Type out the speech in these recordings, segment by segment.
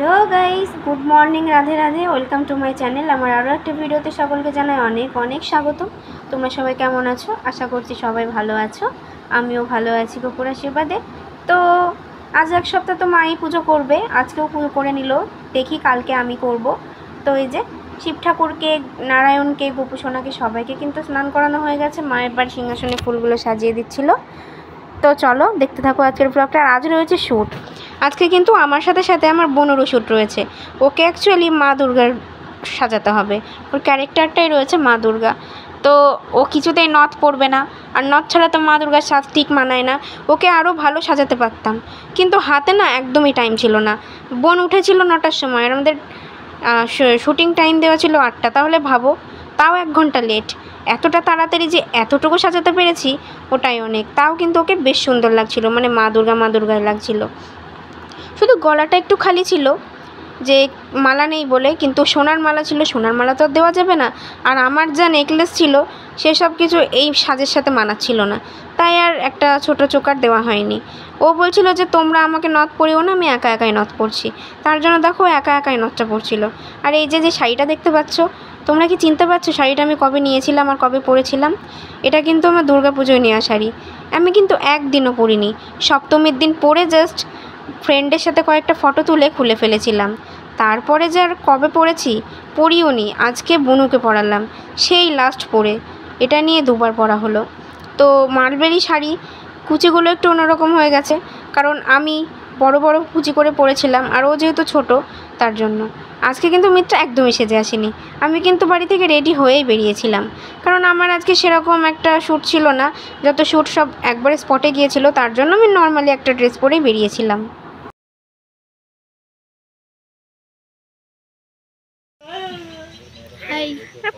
Hello guys good morning Radhe Radhe welcome to my channel आमार आरो एक भिडियोते सकलके जानाई अनेक अनेक स्वागतम। तोमरा सबाई केमन आछो? आशा करछि सबाई भालो आछो, आमिओ भालो आछि गोपुर आशीर्वादे। तो आज एक सप्ताह तो माई पुजो करबे, आजकेও पुजो करे निल, देखी कालके आमी करब। तो এই যে শিব ঠাকুরকে নারায়ণকে গোপু সোনাকে সবাইকে কিন্তু স্নান করানো হয়ে গেছে, মায়ের বাড়ি সিংহাসনে ফুলগুলো সাজিয়ে দিচ্ছিল। তো চলো দেখতে থাকো আজকের ব্লগটা। আজ রয়েছে শ্যুট, আজকে কিন্তু আমার সাথে সাথে আমার বোনেরও শ্যুট রয়েছে। ওকে অ্যাকচুয়ালি মা দুর্গার সাজাতে হবে, ওর ক্যারেক্টারটাই রয়েছে মা দুর্গা। তো ও কিছুতেই নথ পরবে না, আর নথ ছাড়া তো মা দুর্গার সাজ ঠিক মানায় না। ওকে আরও ভালো সাজাতে পারতাম, কিন্তু হাতে না একদমই টাইম ছিল না। বোন উঠেছিল 9টার সময়, আর আমাদের শুটিং টাইম দেওয়া ছিল 8টা। তাহলে ভাবো, তাও 1 ঘন্টা লেট। এতটা তাড়াতাড়ি যে এতটুকু সাজাতে পেরেছি ওটাই অনেক। তাও কিন্তু ওকে বেশ সুন্দর লাগছিল, মানে মা দুর্গাই লাগছিল। শুধু গলাটা একটু খালি ছিল, যে মালা নেই বলে, কিন্তু সোনার মালা ছিল, সোনার মালা তো আর দেওয়া যাবে না। আর আমার যা নেকলেস ছিল সেসব কিছু এই সাজের সাথে মানাচ্ছিল না, তাই আর একটা ছোট চোকার দেওয়া হয়নি। ও বলছিল যে তোমরা আমাকে নথ পরিও না, আমি একা একাই নথ পরছি। তার জন্য দেখো একা একাই নথটা পরছিল। আর এই যে শাড়িটা দেখতে পাচ্ছ, তোমরা কি চিনতে পারছো শাড়িটা আমি কবে নিয়েছিলাম আর কবে পরেছিলাম? এটা কিন্তু আমার দুর্গা পুজোয় নেওয়া শাড়ি। আমি কিন্তু একদিনও পরিনি, সপ্তমীর দিন পরে জাস্ট ফ্রেন্ডের সাথে কয়েকটা ফটো তুলে খুলে ফেলেছিলাম। তারপরে যে আর কবে পরেছি পরিও নি। আজকে বনুকে পরালাম, সেই লাস্ট পরে। এটা নিয়ে 2বার পরা হলো। তো মালবেরি শাড়ি, কুচিগুলো একটু অন্যরকম হয়ে গেছে, কারণ আমি বড় বড় কুচি করে পরেছিলাম, আর ও যেহেতু ছোট তার জন্য। আজকে কিন্তু মিত্রা একদমই সেজে আসেনি, আমি কিন্তু বাড়ি থেকে রেডি হয়েই বেরিয়েছিলাম, কারণ আমার আজকে সেরকম একটা শ্যুট ছিল না। যত শ্যুট সব একবারে স্পটে গিয়েছিল, তার জন্য আমি নর্মালি একটা ড্রেস পরেই বেরিয়েছিলাম।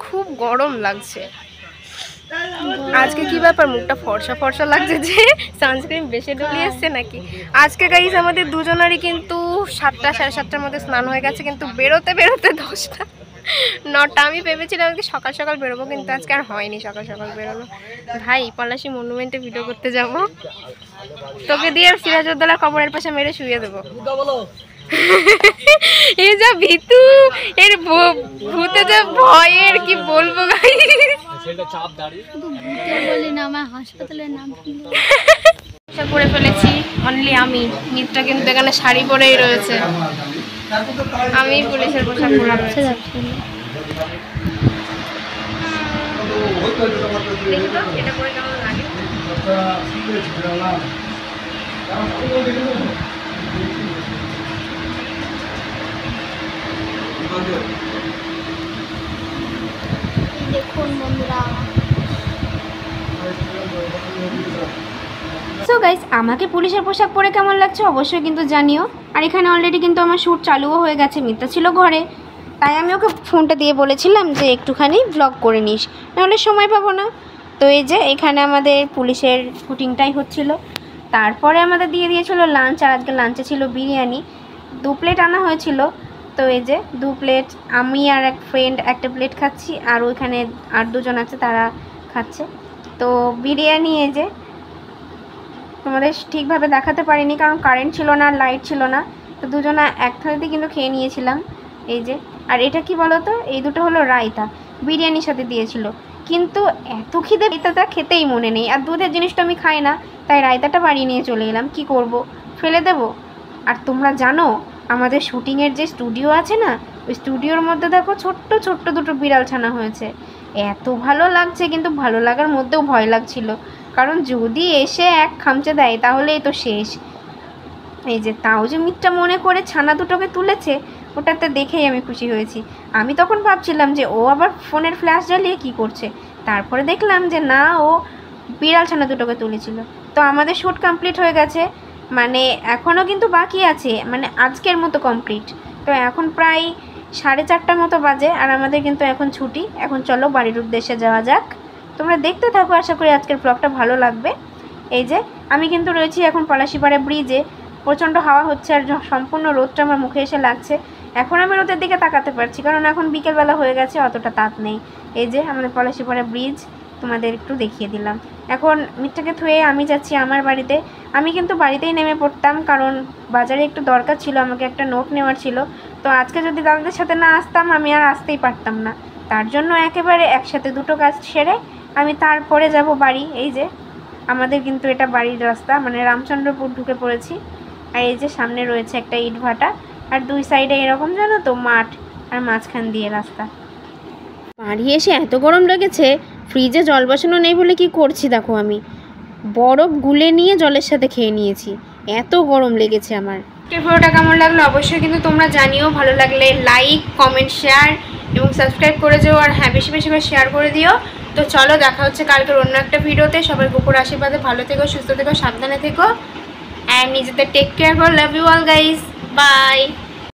খুব গরম লাগছে আজকে। কি ব্যাপার, মুখটা ফর্সা ফর্সা লাগছে যে সানস্ক্রিন বেশি ডলিয়ে এসছে নাকি? আজকে গাইস আমাদের দুজনেরই কিন্তু 7টা সাড়ে 7টার মধ্যে স্নান হয়ে গেছে, কিন্তু বেরোতে বেরোতে 10টা 9টা। আমি ভেবেছিলাম আজকে সকাল সকাল বেরোবো, কিন্তু আজকে আর হয়নি সকাল সকাল বেরোনো। ভাই পলাশী মনুমেন্টে ভিডিও করতে যাব, তোকে দিয়ে আর সিরাজউদ্দৌলার কবরের পাশে মেরে শুয়ে দেবো। এই যা ভীতু, এর ভূতে যা ভয়ের কি বলবো গাইস। পরে ফেলেছি অনলি আমি, মিত্রা কিন্তু এখানে শাড়ি পরেই রয়েছে, আমি পুলিশের পোশাক পরে রয়েছে। এটা পরে কেমন লাগে? দেখুন বন্ধুরা। সো গাইস, আমাকে পুলিশের পোশাক পরে কেমন লাগছে অবশ্যই কিন্তু জানিও। আর এখানে অলরেডি কিন্তু আমার শ্যুট চালুও হয়ে গেছে। মিত্রা ছিল ঘরে, তাই আমি ওকে ফোনটা দিয়ে বলেছিলাম যে একটুখানি ব্লগ করে নিস, নাহলে সময় পাবো না। তো এই যে এখানে আমাদের পুলিশের শুটিংটাই হচ্ছিল। তারপরে আমাদের দিয়ে দিয়েছিল লাঞ্চ, আর আজকে লাঞ্চে ছিল বিরিয়ানি। 2 প্লেট আনা হয়েছিল। তো এই যে 2 প্লেট, আমি আর এক ফ্রেন্ড একটা প্লেট খাচ্ছি, আর ওইখানে আর 2জন আছে তারা খাচ্ছে। তো বিরিয়ানি এই যে তোমাদের ঠিকভাবে দেখাতে পারিনি, কারণ কারেন্ট ছিল না, লাইট ছিল না। তো দুজনা এক থালিতে কিন্তু খেয়ে নিয়েছিলাম। এই যে, আর এটা কি বলো তো, এই দুটো হলো রায়তা, বিরিয়ানির সাথে দিয়েছিল। কিন্তু এত খিদে, রায়তাটা খেতেই মনে নেই। আর দুধের জিনিসটা আমি খাই না, তাই রায়তাটা বাড়ি নিয়ে চলে এলাম। কি করব, ফেলে দেব? আর তোমরা জানো আমাদের শুটিংয়ের যে স্টুডিও আছে না, ওই স্টুডিওর মধ্যে দেখো ছোট্ট ছোট্ট 2টো বিড়াল ছানা হয়েছে। এত ভালো লাগছে, কিন্তু ভালো লাগার মধ্যেও ভয় লাগছিল, কারণ যদি এসে এক খামচে দেয় তাহলেই তো শেষ। এই যে তাও যে মিথ্যা মনে করে ছানা দুটোকে তুলেছে, ওটাতে দেখেই আমি খুশি হয়েছি। আমি তখন ভাবছিলাম যে ও আবার ফোনের ফ্ল্যাশ জ্বালিয়ে কি করছে, তারপরে দেখলাম যে না, ও বিড়াল ছানা দুটোকে তুলেছিল। তো আমাদের শ্যুট কমপ্লিট হয়ে গেছে, মানে এখনও কিন্তু বাকি আছে, মানে আজকের মতো কমপ্লিট। তো এখন প্রায় 4:30টার মতো বাজে, আর আমাদের কিন্তু এখন ছুটি। এখন চলো বাড়ির উদ্দেশ্যে যাওয়া যাক। তোমরা দেখতে থাকো, আশা করি আজকের ব্লগটা ভালো লাগবে। এই যে আমি কিন্তু রয়েছি এখন পলাশীপাড়া ব্রিজে, প্রচণ্ড হাওয়া হচ্ছে, আর সম্পূর্ণ রোদটা আমার মুখে এসে লাগছে। এখন আমি রোদের দিকে তাকাতে পারছি, কারণ এখন বিকেলবেলা হয়ে গেছে, অতটা তাপ নেই। এই যে আমাদের পলাশীপাড়া ব্রিজ, তোমাদের একটু দেখিয়ে দিলাম। এখন মিথ্যাকে থুয়ে আমি যাচ্ছি আমার বাড়িতে। আমি কিন্তু বাড়িতেই নেমে পড়তাম, কারণ বাজারে একটু দরকার ছিল, আমাকে একটা নোট নেওয়ার ছিল। তো আজকে যদি দাদাদের সাথে না আসতাম আমি আর আসতেই পারতাম না। তার জন্য একেবারে একসাথে দুটো কাজ সেরে আমি তারপরে যাব বাড়ি। এই যে আমাদের কিন্তু এটা বাড়ির রাস্তা, মানে রামচন্দ্রপুর ঢুকে পড়েছি। আর এই যে সামনে রয়েছে একটা ইটভাটা, আর দুই সাইডে এরকম জানো তো মাঠ, আর মাঝখান দিয়ে রাস্তা। বাড়ি এসে এত গরম লেগেছে, ফ্রিজে জল বসানো নেই বলে কি করছি দেখো, আমি বরফ গুলে নিয়ে জলের সাথে খেয়ে নিয়েছি, এত গরম লেগেছে আমার। ভিডিওটা কেমন লাগলো অবশ্যই কিন্তু তোমরা জানিও। ভালো লাগলে লাইক, কমেন্ট, শেয়ার এবং সাবস্ক্রাইব করে যেও। আর হ্যাঁ, বেশি বেশি করে শেয়ার করে দিও। তো চলো, দেখা হচ্ছে কালকের অন্য একটা ভিডিওতে। সবাই গোপুর আশীর্বাদে ভালো থেকো, সুস্থ থেকো, সাবধানে থেকো, অ্যান্ড নিজেদের টেক কেয়ার করো। Love you all guys, by.